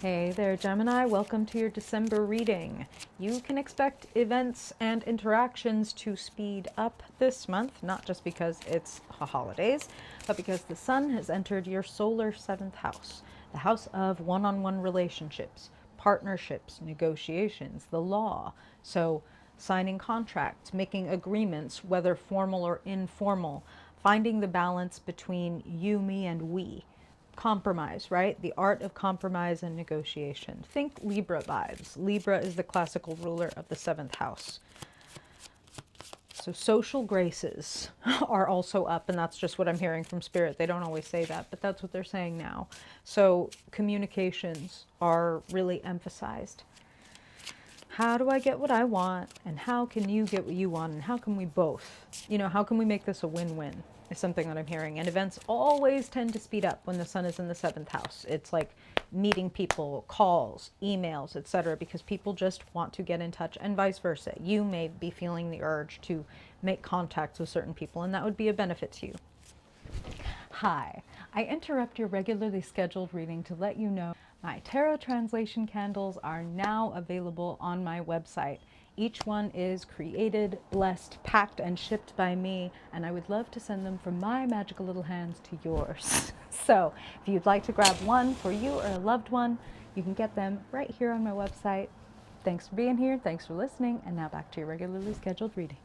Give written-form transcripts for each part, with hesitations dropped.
Hey there, Gemini. Welcome to your December reading. You can expect events and interactions to speed up this month, not just because it's holidays, but because the sun has entered your solar seventh house, the house of one-on-one relationships, partnerships, negotiations, the law. So signing contracts, making agreements, whether formal or informal, finding the balance between you, me, and we. Compromise, right? The art of compromise and negotiation. Think Libra vibes. Libra is the classical ruler of the seventh house. So social graces are also up, and that's just what I'm hearing from Spirit. They don't always say that, but that's what they're saying now. So communications are really emphasized. How do I get what I want, and how can you get what you want, and how can we both, how can we make this a win-win is something that I'm hearing. And events always tend to speed up when the sun is in the seventh house. It's like meeting people, calls, emails, etc., because people just want to get in touch, and vice versa. You may be feeling the urge to make contacts with certain people, and that would be a benefit to you. Hi, I interrupt your regularly scheduled reading to let you know my tarot translation candles are now available on my website. Each one is created, blessed, packed, and shipped by me, and I would love to send them from my magical little hands to yours. So if you'd like to grab one for you or a loved one, you can get them right here on my website. Thanks for being here, thanks for listening, and now back to your regularly scheduled reading.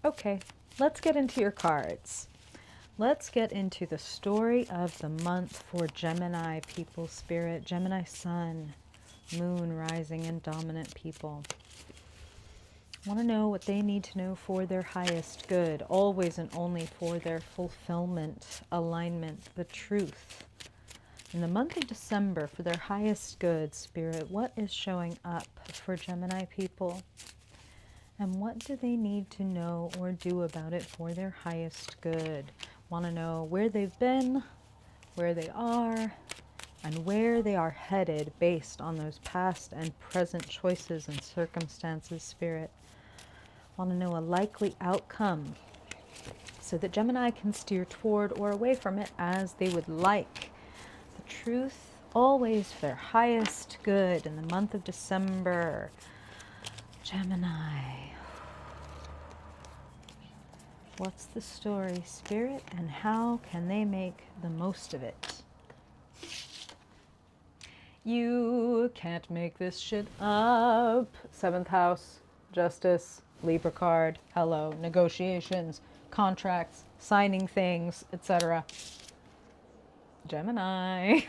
Okay, let's get into your cards. Let's get into the story of the month for Gemini people, Spirit, Gemini sun, moon, rising, and dominant people. Want to know what they need to know for their highest good, always and only for their fulfillment, alignment, the truth. In the month of December, for their highest good, Spirit, what is showing up for Gemini people? And what do they need to know or do about it for their highest good? Want to know where they've been, where they are, and where they are headed based on those past and present choices and circumstances, Spirit. Want to know a likely outcome so that Gemini can steer toward or away from it as they would like. The truth always for their highest good in the month of December. Gemini. What's the story, Spirit, and how can they make the most of it? You can't make this shit up. Seventh house, justice, Libra card, hello, negotiations, contracts, signing things, etc. Gemini.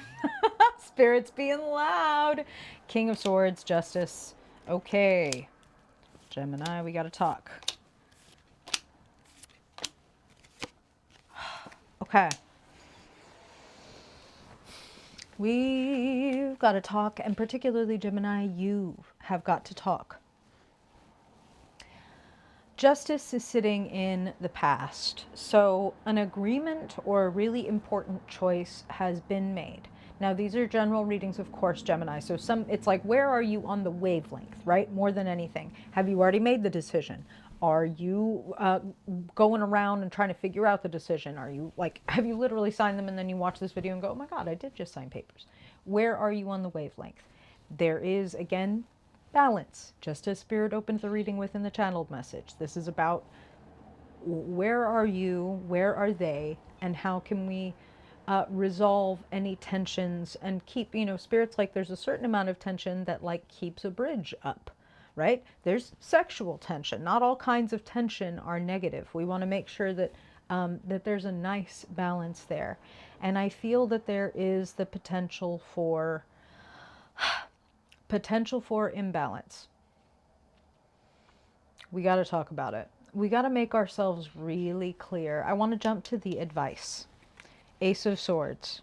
Spirit's being loud. King of Swords, justice. Okay. Gemini, we gotta talk. Okay. We've got to talk, and particularly Gemini, you have got to talk. Justice is sitting in the past, so an agreement or a really important choice has been made. Now, these are general readings, of course, Gemini, so it's like, where are you on the wavelength, right? More than anything. Have you already made the decision? Are you going around and trying to figure out the decision? Are you have you literally signed them and then you watch this video and go, oh my God, I did just sign papers. Where are you on the wavelength? There is, again, balance, just as Spirit opened the reading with in the channeled message. This is about where are you, where are they, and how can we resolve any tensions and keep, Spirit's like there's a certain amount of tension that keeps a bridge up. Right? There's sexual tension. Not all kinds of tension are negative. We want to make sure that that there's a nice balance there. And I feel that there is the potential for imbalance. We got to talk about it. We got to make ourselves really clear. I want to jump to the advice. Ace of Swords.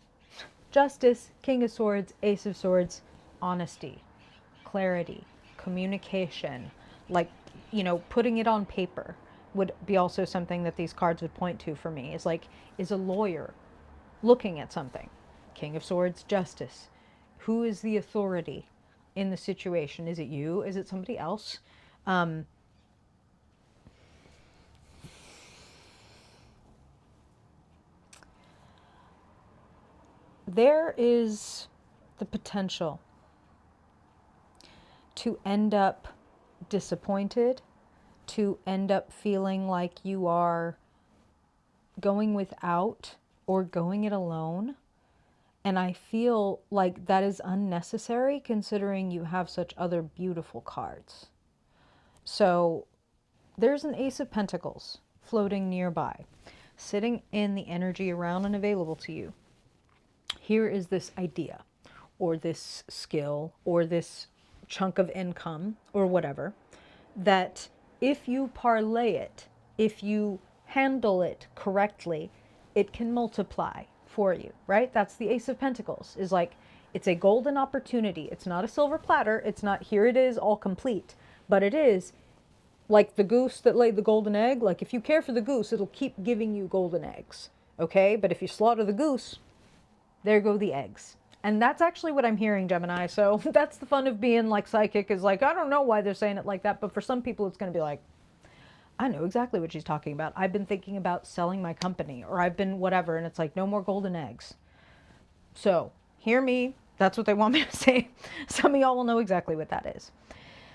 Justice, King of Swords, Ace of Swords, honesty, clarity, communication, putting it on paper would be also something that these cards would point to for me. Is a lawyer looking at something? King of Swords, justice. Who is the authority in the situation? Is it you? Is it somebody else? There is the potential to end up disappointed, to end up feeling like you are going without or going it alone. And I feel like that is unnecessary considering you have such other beautiful cards. So there's an Ace of Pentacles floating nearby, sitting in the energy around and available to you. Here is this idea or this skill or this chunk of income or whatever, that if you parlay it, if you handle it correctly, it can multiply for you, right? That's the Ace of Pentacles, is like, it's a golden opportunity. It's not a silver platter. It's not, here it is all complete, but it is like the goose that laid the golden egg. Like, if you care for the goose, it'll keep giving you golden eggs. Okay. But if you slaughter the goose, there go the eggs. And that's actually what I'm hearing, Gemini. So that's the fun of being like psychic, is like, I don't know why they're saying it like that, but for some people it's going to be like, I know exactly what she's talking about. I've been thinking about selling my company, or I've been whatever. And it's like, no more golden eggs. So hear me. That's what they want me to say. Some of y'all will know exactly what that is.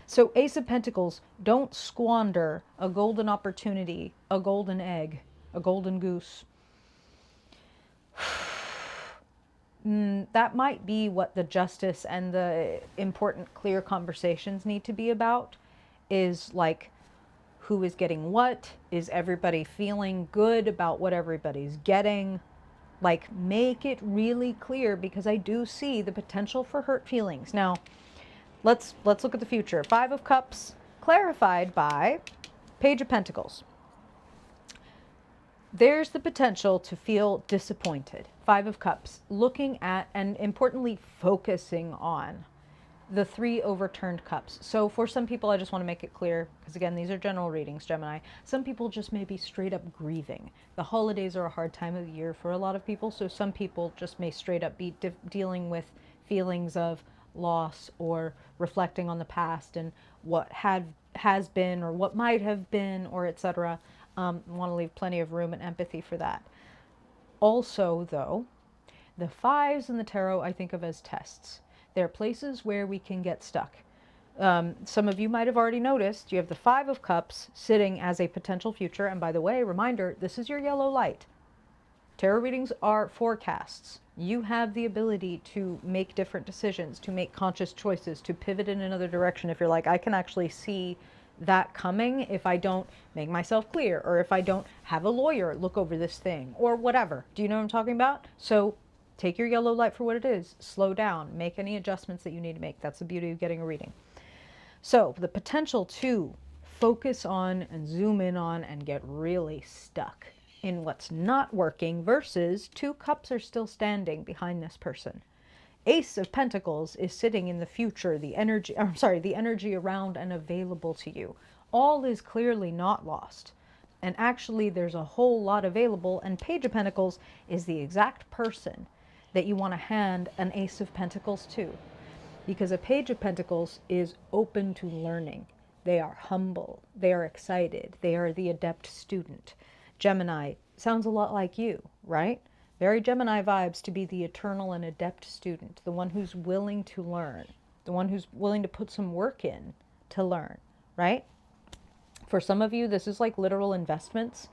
So Ace of Pentacles, don't squander a golden opportunity, a golden egg, a golden goose. That might be what the justice and the important, clear conversations need to be about, is like, who is getting what? Is everybody feeling good about what everybody's getting? Like, make it really clear, because I do see the potential for hurt feelings. Now, let's look at the future. Five of Cups, clarified by Page of Pentacles. There's the potential to feel disappointed. Five of Cups, looking at and importantly focusing on the three overturned cups. So for some people, I just want to make it clear, because again, these are general readings, Gemini. Some people just may be straight up grieving. The holidays are a hard time of the year for a lot of people. So some people just may straight up be dealing with feelings of loss, or reflecting on the past and what has been or what might have been, or etc. I want to leave plenty of room and empathy for that. Also, though, the fives in the tarot I think of as tests. They're places where we can get stuck. Some of you might have already noticed you have the Five of Cups sitting as a potential future. And by the way, reminder, this is your yellow light. Tarot readings are forecasts. You have the ability to make different decisions, to make conscious choices, to pivot in another direction. If you're like, I can actually see that coming if I don't make myself clear, or if I don't have a lawyer look over this thing, or whatever. Do you know what I'm talking about? So take your yellow light for what it is. Slow down. Make any adjustments that you need to make. That's the beauty of getting a reading. So the potential to focus on and zoom in on and get really stuck in what's not working, versus two cups are still standing behind this person. Ace of Pentacles is sitting in the future, the energy around and available to you. All is clearly not lost. And actually there's a whole lot available, and Page of Pentacles is the exact person that you want to hand an Ace of Pentacles to. Because a Page of Pentacles is open to learning. They are humble. They are excited. They are the adept student. Gemini sounds a lot like you, right? Very Gemini vibes, to be the eternal and adept student, the one who's willing to learn, the one who's willing to put some work in to learn, right? For some of you, this is like literal investments.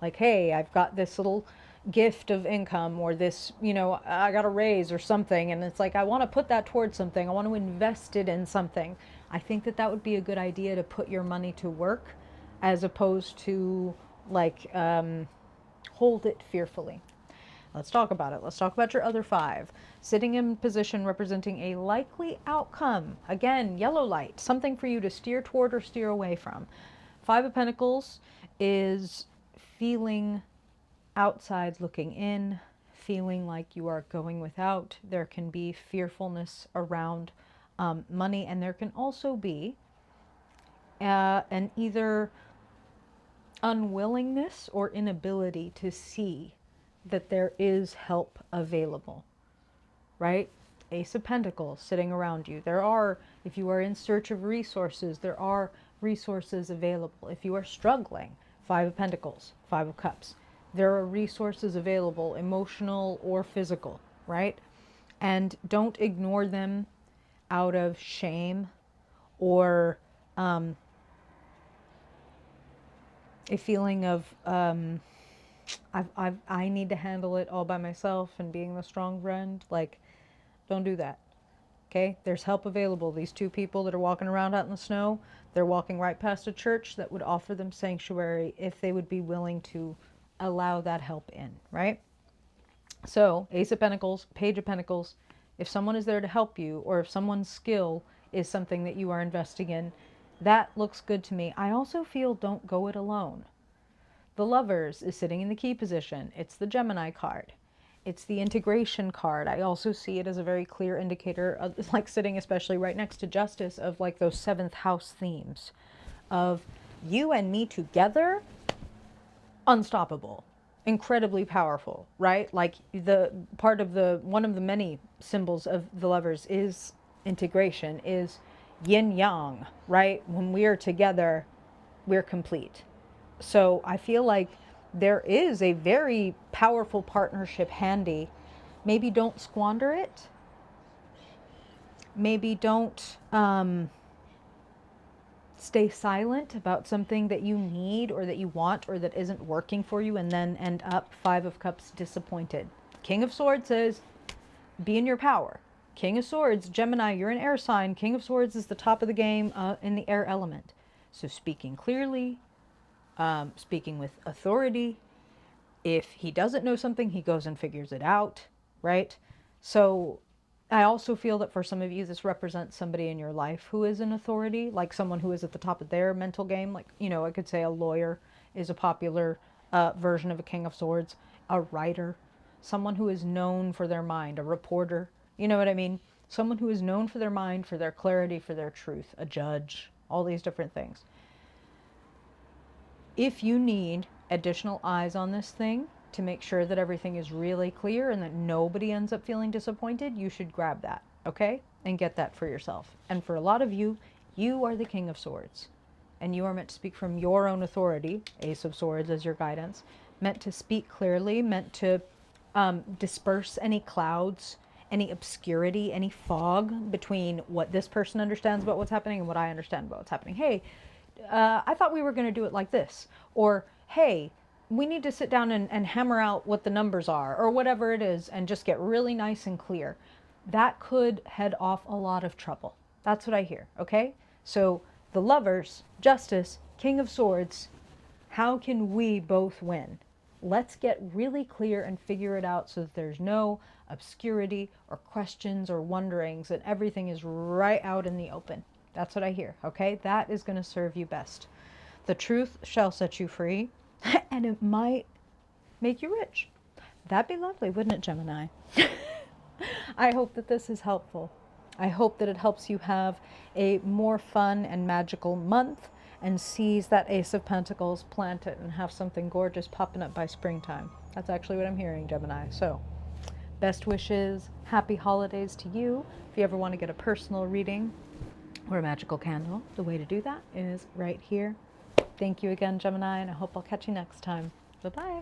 Like, hey, I've got this little gift of income, or this, I got a raise or something. And it's like, I want to put that towards something. I want to invest it in something. I think that would be a good idea, to put your money to work, as opposed to like, hold it fearfully. Let's talk about it. Let's talk about your other five. Sitting in position representing a likely outcome. Again, yellow light. Something for you to steer toward or steer away from. Five of Pentacles is feeling outside looking in, feeling like you are going without. There can be fearfulness around money, and there can also be an either unwillingness or inability to see that there is help available, right? Ace of Pentacles sitting around you. There are, if you are in search of resources, there are resources available. If you are struggling, Five of Pentacles, Five of Cups, there are resources available, emotional or physical, right? And don't ignore them out of shame or a feeling of I need to handle it all by myself and being the strong friend. Like, don't do that. Okay? There's help available. These two people that are walking around out in the snow, they're walking right past a church that would offer them sanctuary if they would be willing to allow that help in, right? So, Ace of Pentacles, Page of Pentacles, if someone is there to help you, or if someone's skill is something that you are investing in, that looks good to me. I also feel don't go it alone. The Lovers is sitting in the key position. It's the Gemini card. It's the integration card. I also see it as a very clear indicator of, like, sitting especially right next to Justice, of like those 7th house themes of you and me together, unstoppable, incredibly powerful, right? Like, the part of the one of the many symbols of the Lovers is integration, is yin yang, right? When we are together, we're complete. So I feel like there is a very powerful partnership handy. Maybe don't squander it. Maybe don't stay silent about something that you need or that you want or that isn't working for you and then end up 5 of Cups disappointed. King of Swords says, be in your power. King of Swords, Gemini, you're an air sign. King of Swords is the top of the game in the air element. So speaking clearly, speaking with authority. If he doesn't know something, he goes and figures it out, right? So I also feel that for some of you, this represents somebody in your life who is an authority, like someone who is at the top of their mental game. Like, you know, I could say a lawyer is a popular version of a King of Swords, a writer, someone who is known for their mind, a reporter, you know what I mean? Someone who is known for their mind, for their clarity, for their truth, a judge, all these different things. If you need additional eyes on this thing to make sure that everything is really clear and that nobody ends up feeling disappointed, you should grab that, okay? And get that for yourself. And for a lot of you, you are the King of Swords. And you are meant to speak from your own authority, Ace of Swords as your guidance, meant to speak clearly, meant to disperse any clouds, any obscurity, any fog between what this person understands about what's happening and what I understand about what's happening. Hey, I thought we were going to do it like this. Or, hey, we need to sit down and hammer out what the numbers are, or whatever it is, and just get really nice and clear. That could head off a lot of trouble. That's what I hear, okay? So, the Lovers, Justice, King of Swords, how can we both win? Let's get really clear and figure it out so that there's no obscurity or questions or wonderings, and everything is right out in the open. That's what I hear, okay? That is going to serve you best. The truth shall set you free, and it might make you rich. That'd be lovely, wouldn't it, Gemini? I hope that this is helpful. I hope that it helps you have a more fun and magical month and seize that Ace of Pentacles, plant it, and have something gorgeous popping up by springtime. That's actually what I'm hearing, Gemini. So, best wishes, happy holidays to you. If you ever want to get a personal reading or a magical candle, the way to do that is right here. Thank you again, Gemini, and I hope I'll catch you next time. Bye-bye.